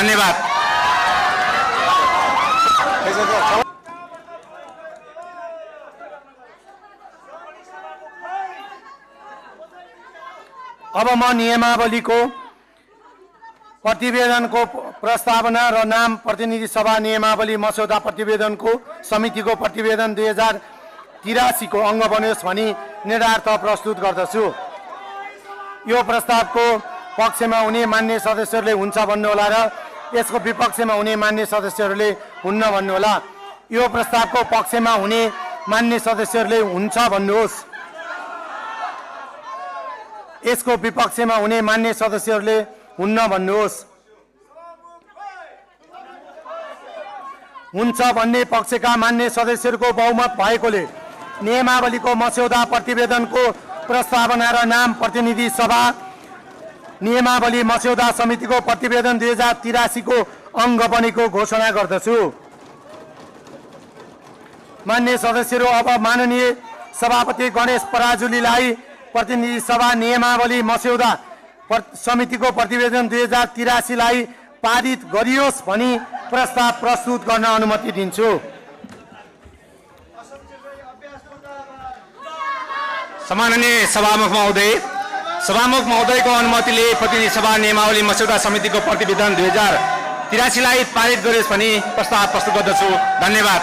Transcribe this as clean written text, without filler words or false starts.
धन्यवाद। अब म नियमावलीको प्रतिवेदनको प्रस्तावना र नाम प्रतिनिधि सभा नियमावली मस्यौदा प्रतिवेदनको समितिको प्रतिवेदन 2083 को अङ्ग बन्योस् भनी निर्धार्थ प्रस्तुत गर्दछु। यो प्रस्तावको पक्षमा हुने मान्य सदस्यहरूले हुन्छ भन्नुहोला र यसको विपक्षमा हुने मान्य सदस्यहरूले हुन्न भन्नुहोला। यो प्रस्तावको पक्षमा हुने मान्य सदस्यहरूले हुन्छ भन्नुहोस्। यसको विपक्षमा हुने मान्य सदस्यहरूले हुन्न भन्नुहोस्। हुन्छ भन्ने पक्षका मान्य सदस्यहरूको बहुमत भएकोले नियमावलीको मस्यौदा प्रतिवेदनको प्रस्तावना र नाम प्रतिनिधि सभा नियमावली मस्यौदा समितिको प्रतिवेदन 2083 को अङ्ग बनेको घोषणा गर्दछु। मान्य सदस्यहरू, अब माननीय सभापति गणेश पराजुलीलाई प्रतिनिधि सभा नियमावली मस्यौदा समितिको प्रतिवेदन 2083 लाई पारित गरियोस् भनी प्रस्ताव प्रस्तुत गर्न अनुमति दिन्छु। सम्माननीय सभामुख महोदयको अनुमतिले प्रतिनिधि सभा नियमावली मस्यौदा समितिको प्रतिवेदन 2083 लाई पारित गरियोस् भनी प्रस्ताव प्रस्तुत गर्दछु। धन्यवाद।